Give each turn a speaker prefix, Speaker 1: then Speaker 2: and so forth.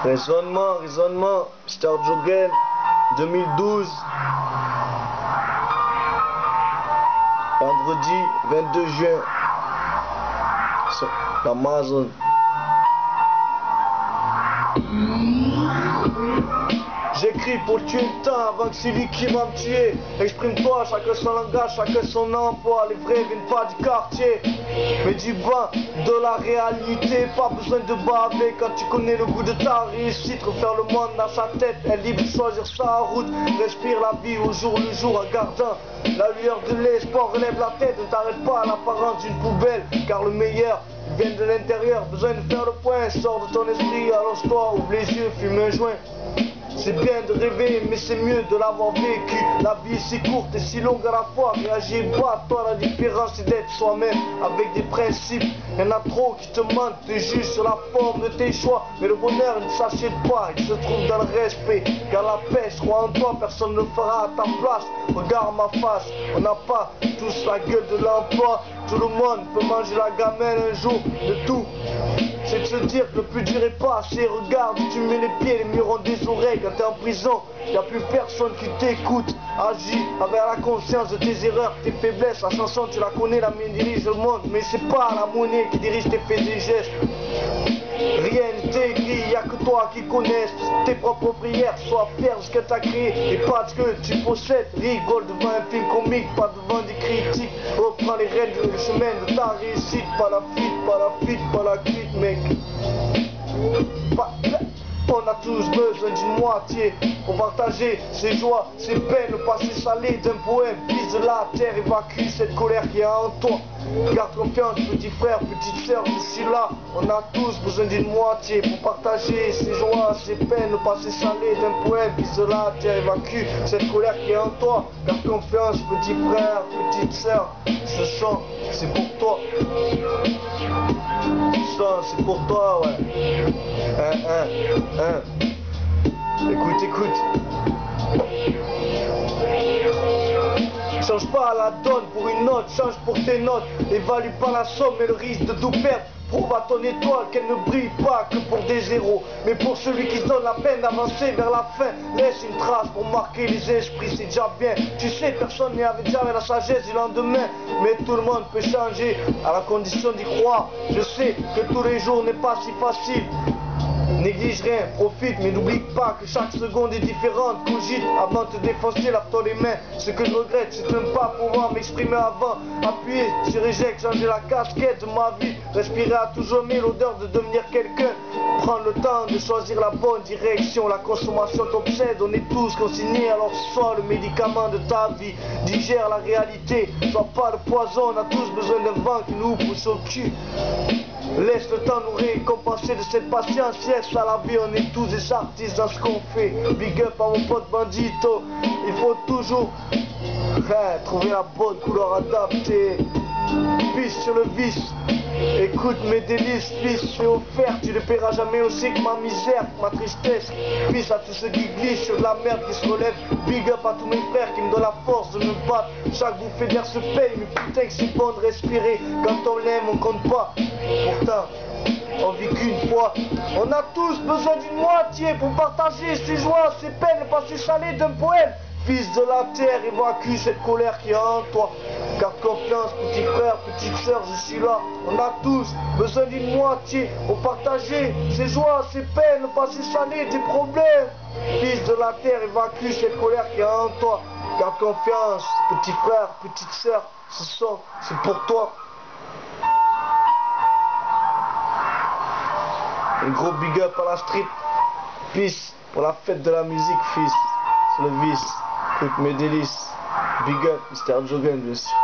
Speaker 1: Raisonnement, Mr. Jogen, 2012, vendredi 22 juin, sur Amazon. J'écris pour tuer le temps avant que c'est lui qui va me tuer. Exprime-toi, chacun son langage, chacun son emploi. Les vrais viennent pas du quartier, mais du bas de la réalité. Pas besoin de baver quand tu connais le goût de ta réussite. Refaire le monde dans sa tête, elle libre de choisir sa route. Respire la vie au jour le jour en gardant la lueur de l'espoir. Relève la tête, ne t'arrête pas à l'apparence d'une poubelle, car le meilleur vient de l'intérieur. Besoin de faire le point, sors de ton esprit, allonge-toi, ouvre les yeux, fume un joint. C'est bien de rêver, mais c'est mieux de l'avoir vécu. La vie est si courte et si longue à la fois. Réagis pas, toi la différence c'est d'être soi-même avec des principes. Y'en a trop qui te mentent, te jugent sur la forme de tes choix. Mais le bonheur il ne s'achète pas, il se trouve dans le respect. Car la paix, je crois en toi, personne ne le fera à ta place. Regarde ma face, on n'a pas tous la gueule de l'emploi. Tout le monde peut manger la gamelle un jour, de tout. C'est de se dire que le plus dur est passé. Regarde, tu mets les pieds, les murs ont des oreilles. Quand t'es en prison, y'a plus personne qui t'écoute. Agis avec la conscience de tes erreurs, tes faiblesses. La chanson tu la connais, la mienne dirige le monde. Mais c'est pas la monnaie qui dirige tes faits et gestes. Rien n'est écrit, y'a que toi qui connaisses tes propres prières. Sois fier de ce que t'as créé et pas de ce que tu possèdes. Rigole devant un film comique, pas devant des critiques. Reprends les rênes du chemin de ta réussite. Pas la fuite, pas la fuite, pas la cuite, mec. On a tous besoin d'une moitié pour partager ses joies, ses peines, le passé salé d'un poème. Fils de la terre, évacue cette colère qui est en toi. Garde confiance, petit frère, petite sœur, je suis là. On a tous besoin d'une moitié pour partager ses joies, ses peines, le passé salé d'un poème. Fils de la terre, évacue cette colère qui est en toi. Garde confiance, petit frère, petite sœur, ce chant, c'est pour toi. C'est pour toi, ouais. Écoute. Change pas la donne pour une note, change pour tes notes. Évalue pas la somme et le risque de tout perdre. Prouve à ton étoile qu'elle ne brille pas que pour des zéros, mais pour celui qui se donne la peine d'avancer vers la fin. Laisse une trace pour marquer les esprits, c'est déjà bien. Tu sais, personne n'y avait jamais la sagesse du lendemain, mais tout le monde peut changer à la condition d'y croire. Je sais que tous les jours n'est pas si facile. Néglige rien, profite, mais n'oublie pas que chaque seconde est différente. Cogite avant de te défoncer, lave-toi les mains. Ce que je regrette, c'est de ne pas pouvoir m'exprimer avant. Appuyer sur éject, changer la casquette de ma vie. Respirer à tout jamais l'odeur de devenir quelqu'un. Prendre le temps de choisir la bonne direction. La consommation t'obsède, on est tous consignés. Alors sois le médicament de ta vie. Digère la réalité, sois pas le poison. On a tous besoin d'un vent qui nous pousse au cul. Laisse le temps nous récompenser de cette patience. Yes, à la vie, on est tous des artistes dans ce qu'on fait. Big up à mon pote Bandito. Il faut toujours trouver la bonne couleur adaptée. Pisse sur le vice. Écoute mes délices, fils, je suis offert. Tu ne paieras jamais aussi que ma misère, ma tristesse. Fils à tous ceux qui glissent sur de la merde qui se relèvent. Big up à tous mes frères qui me donnent la force de me battre. Chaque bouffée d'air se paye, mais putain que c'est bon de respirer. Quand on l'aime, on compte pas. Pourtant, on vit qu'une fois. On a tous besoin d'une moitié pour partager ses joies, ses peines, le passé salé d'un poème. Fils de la terre, évacue cette colère qui est en toi. Garde confiance, petit frère, petite sœur, je suis là. On a tous besoin d'une moitié pour partager ses joies, ses peines, le passé salé, tes problèmes. Fils de la terre, évacue cette colère qui est en toi. Garde confiance, petit frère, petite sœur, ce son, c'est pour toi. Un gros big up à la street. Peace pour la fête de la musique, fils. C'est le vice. Écoute mes délices. Big up, Mr. Jogen, bien sûr.